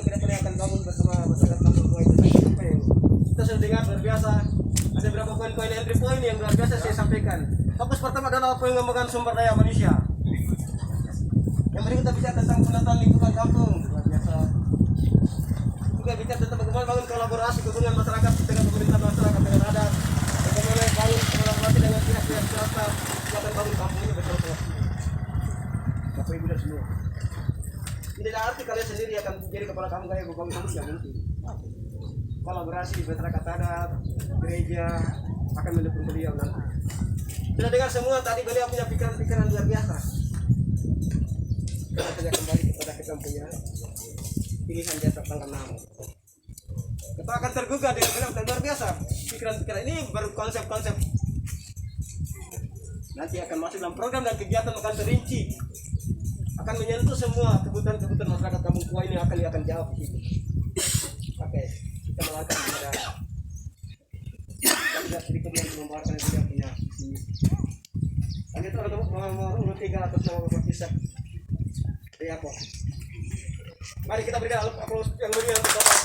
kedepannya akan bangun bersama masyarakat Kampung Kuai itu. Kita sudah dengar luar biasa. Ada beberapa poin-poin entry point yang luar biasa saya sampaikan. Fokus pertama adalah pengembangan sumber daya manusia. Yang berikut kita bicara tentang penataan lingkungan kampung, luar biasa. Juga bicara tentang bagaimana bangun kolaborasi hubungan masyarakat dengan pemerintah masyarakat dengan adat, bagaimana bangun kolaborasi dengan pihak-pihak swasta yang akan bangun kampung ini betul-betul. Bapak Ibu dan semua. Tidak arti kalian sendiri akan jadi kepala kampung kayak bangun kampung yang mungkin. Kolaborasi di masyarakat adat, gereja akan mendukung beliau nanti. Sudah dengar semua tadi beliau punya pikiran-pikiran luar biasa. Kita saja kembali kepada kita punya pilihan di atas tanggal 6. Kita akan tergugah dengan beliau luar biasa. Pikiran-pikiran ini baru konsep-konsep. Nanti akan masuk dalam program dan kegiatan akan terinci. Akan menyentuh semua kebutuhan-kebutuhan masyarakat Kampung Kuai ini akan jawab di situ. Oke, kita melangkah kepada kandidat berikutnya yang membawakan yang punya lanjut nomor 3 atas nama Bapak Ishak Riyapo. Mari kita berikan aplaus yang meriah untuk Bapak.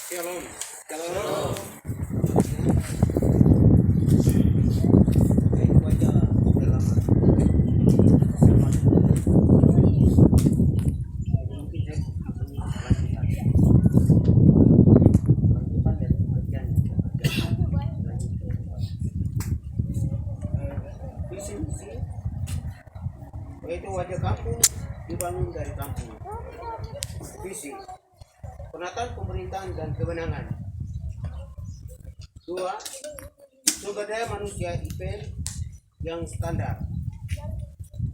Shalom. Shalom. Yaitu wajah kampung dibangun dari kampung. Visi penataan pemerintahan dan kewenangan. 2. Sumber daya manusia IPN yang standar.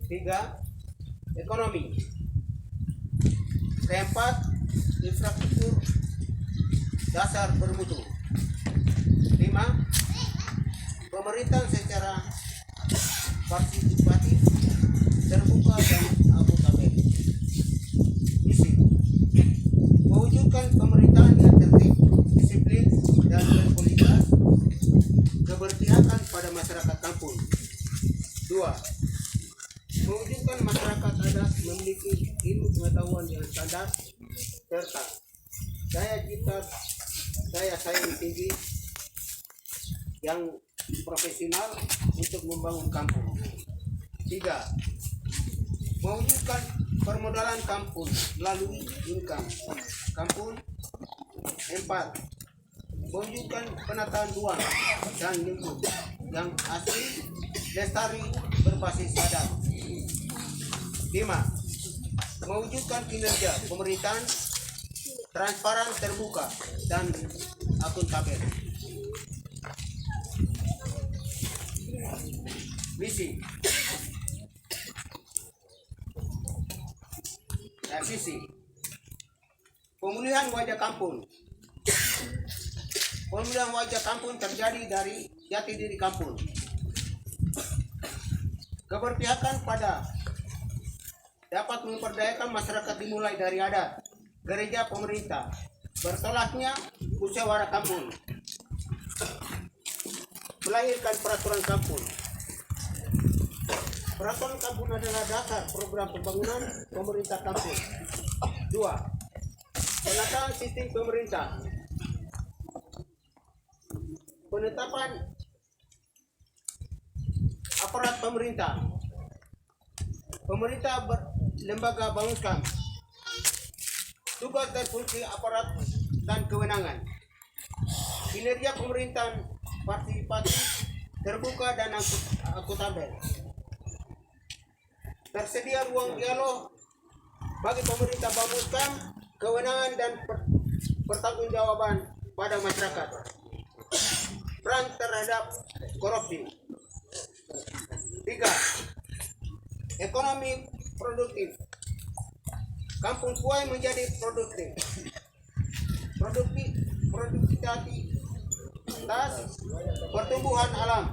3. Ekonomi. 4. Infrastruktur dasar bermutu. 5. Pemerintahan secara partisipatif, terbuka dan akutabel. Misi mewujudkan pemerintahan yang tertib, disiplin dan berkualitas, keberpihakan pada masyarakat kampung. 2. Mewujudkan masyarakat adat memiliki ilmu pengetahuan yang standar serta daya saing tinggi yang profesional untuk membangun kampung. 3. Mewujudkan permodalan kampung melalui income kampung. 4. Mewujudkan penataan ruang dan lingkungan yang asli, lestari, berbasis adat. 5. Mewujudkan kinerja pemerintahan transparan, terbuka, dan akuntabel. Misi dan visi pemulihan wajah kampung. Pemulihan wajah kampung terjadi dari jati diri kampung. Keberpihakan pada dapat memperdayakan masyarakat dimulai dari adat, gereja, pemerintah. Bertolaknya musyawarah kampung melahirkan peraturan kampung. Peraturan kampung adalah dasar program pembangunan pemerintah kampung. 2. Penataan sistem pemerintah. Penetapan aparat pemerintah. Pemerintah lembaga bangunkan. Tugas dan fungsi aparat dan kewenangan. Kinerja pemerintahan partisipatif, terbuka dan akuntabel. Tersedia ruang dialog bagi pemerintah bangunkan kewenangan dan pertanggungjawaban pada masyarakat. Perang terhadap korupsi. 3. Ekonomi produktif. Kampung Kuai menjadi produktif. Produktivitas pertumbuhan alam.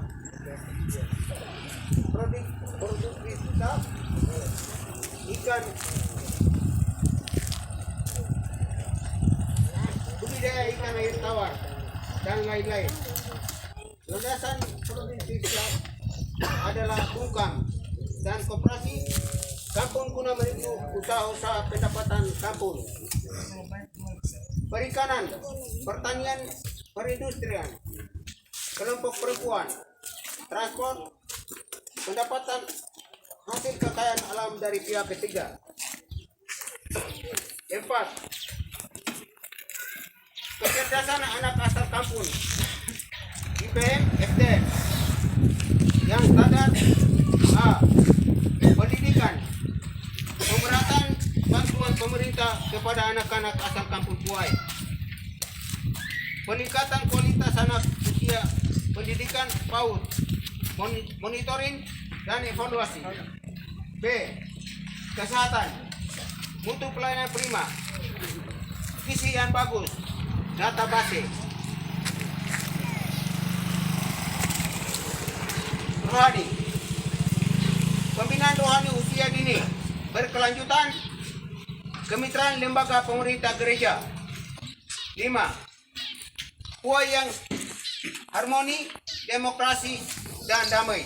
Produktivitas ikan, budidaya ikan air tawar dan lain-lain. Landasan produktivitas adalah bungkam dan koperasi kampung guna menipu usaha-usaha pendapatan kampung. Perikanan, pertanian, perindustrian, kelompok perempuan, transport, pendapatan hasil kekayaan alam dari pihak ketiga. 4. Kecerdasan anak asal kampung, IPM, FDN. Yang standar A. Pendidikan, pemerataan bantuan pemerintah kepada anak-anak asal kampung Puai. Peningkatan kualitas anak usia pendidikan PAUD, monitoring dan evaluasi. B. Kesehatan, mutu pelayanan prima, gizi yang bagus, database. Rohani, pembinaan rohani usia dini berkelanjutan, kemitraan lembaga pemerintah gereja. 5. Puai yang harmoni, demokrasi, dan damai,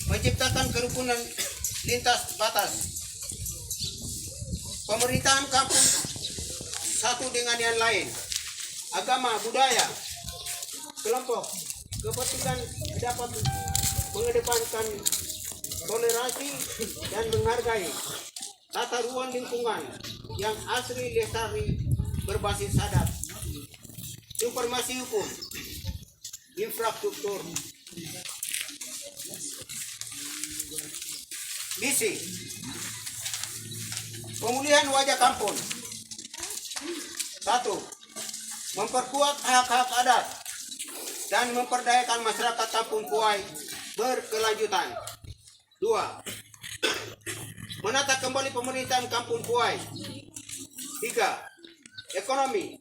menciptakan kerukunan lintas batas. Pemerintahan kampung satu dengan yang lain, agama, budaya, kelompok, kepentingan dapat mengedepankan toleransi dan menghargai tata ruang lingkungan yang asli lestari berbasis adat, informasi hukum, infrastruktur. Misi pemulihan wajah kampung. 1. Memperkuat hak-hak adat dan memperdayakan masyarakat kampung Puai berkelanjutan. 2. Menata kembali pemerintahan kampung Puai. 3. Ekonomi,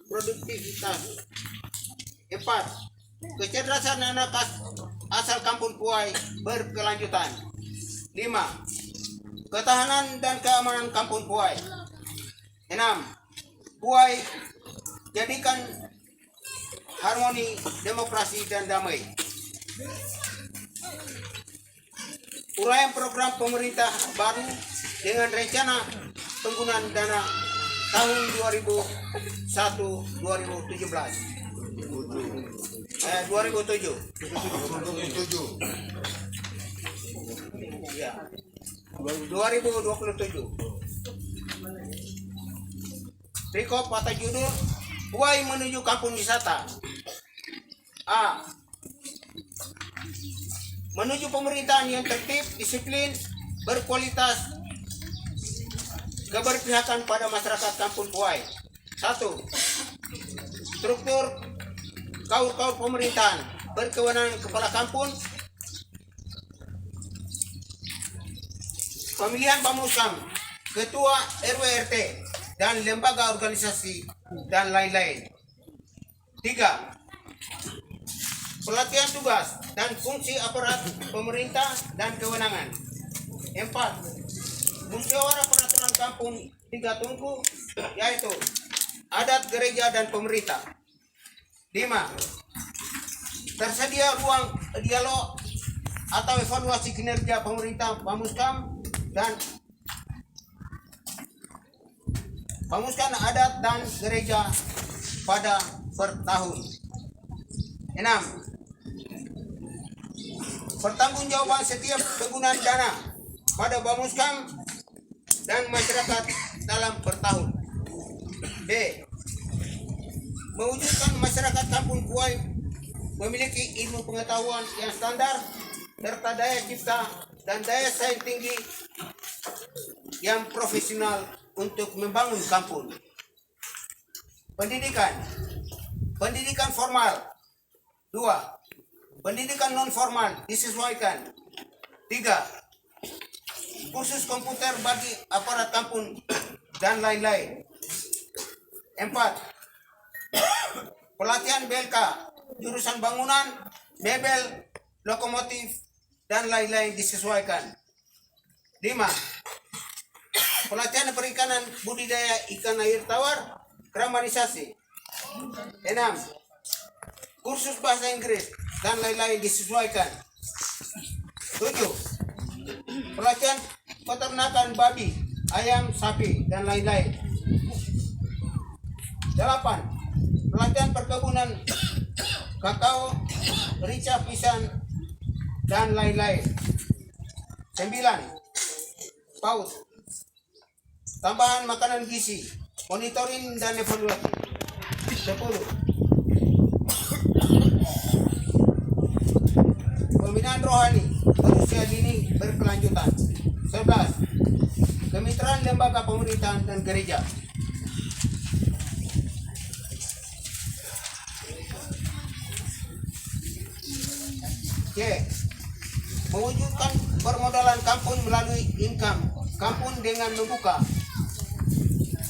produktivitas. 4. Kecerdasan anak asal kampung Puai berkelanjutan. 5. Ketahanan dan keamanan kampung Puai. 6. Puai jadikan harmoni, demokrasi, dan damai. Uraian program pemerintah baru dengan rencana penggunaan dana tahun 2007. Ya. 2027. Rekop pada judul Puai menuju kampung wisata. A. Menuju pemerintahan yang tertib, disiplin, berkualitas, keberpihakan pada masyarakat kampung Puai. 1. Struktur kaur-kaur pemerintahan, berkewenangan kepala kampung, pemilihan Bamuskam, ketua RW/RT, dan lembaga organisasi, dan lain-lain. 3. Pelatihan tugas dan fungsi aparat pemerintah dan kewenangan. 4. Musyawarah peraturan kampung 3 tungku, yaitu adat, gereja, dan pemerintah. 5. Tersedia ruang dialog atau evaluasi kinerja pemerintah Bamuskam dan Bamuskam adat dan gereja pada per tahun. 6. Pertanggungjawaban setiap penggunaan dana pada Bamuskam dan masyarakat dalam per tahun. B. Mewujudkan masyarakat kampung Puai memiliki ilmu pengetahuan yang standar serta daya cipta dan daya saing tinggi yang profesional untuk membangun kampung. Pendidikan. Pendidikan formal. 2. Pendidikan non formal disesuaikan. 3. Kursus komputer bagi aparat kampung dan lain-lain. 4. Pelatihan BLK, jurusan bangunan, mebel, lokomotif, dan lain-lain disesuaikan. 5. Pelatihan perikanan budidaya ikan air tawar, kramanisasi. 6. Kursus bahasa Inggris dan lain-lain disesuaikan. 7. Pelatihan peternakan babi, ayam, sapi, dan lain-lain. 8. Pelatihan perkebunan kakao, rica, pisang, dan lain-lain. 9. PAUD, tambahan makanan gizi, monitoring dan evaluasi. 10. Pembinaan rohani berusia dini berkelanjutan. 11. Kemitraan lembaga pemerintahan dan gereja. C. Mewujudkan permodalan kampung melalui income kampung dengan membuka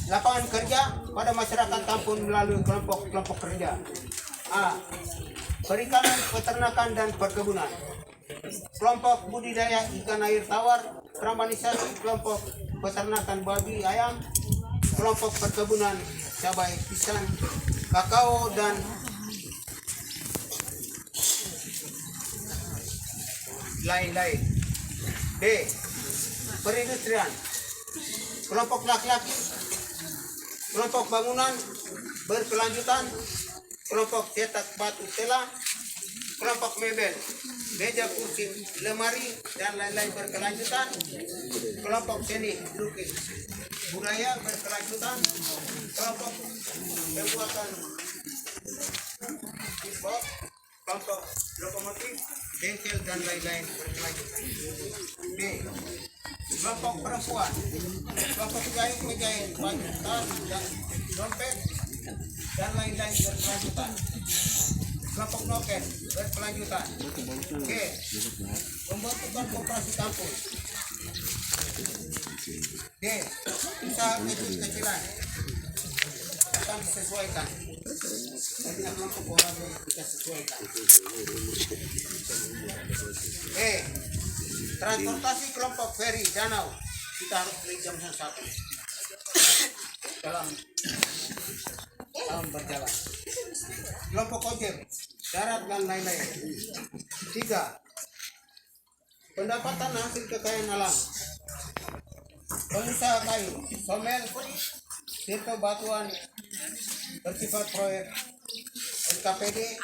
lapangan kerja pada masyarakat kampung melalui kelompok-kelompok kerja. A. Perikanan, peternakan, dan perkebunan. Kelompok budidaya ikan air tawar, kramanisasi, kelompok peternakan babi, ayam, kelompok perkebunan cabai, pisang, kakao, dan lain-lain. D. Perindustrian, kelompok laki-laki, kelompok bangunan berkelanjutan, kelompok cetak batu tela, kelompok mebel, meja, kursi, lemari, dan lain-lain berkelanjutan, kelompok seni lukis budaya berkelanjutan, kelompok pembuatan kickbox, kelompok lokomotif, bengkel, dan lain-lain berkelanjutan. B. Kelompok perempuan, kelompok menjahit baju, tas, dan dompet, dan lain-lain berkelanjutan. Kelompok noken berkelanjutan. G. Pembentukan koperasi kampung. D. Usaha kecil-kecilan akan disesuaikan. Dengan kelompok orang yang kita sesuaikan. E. Transportasi kelompok feri danau, kita harus beli jam 1 dalam berjalan. Kelompok ojek darat dan lain-lain. 3. Pendapatan hasil kekayaan alam. Pengusaha kayu, somel, tirto batuan bersifat proyek, SKPD,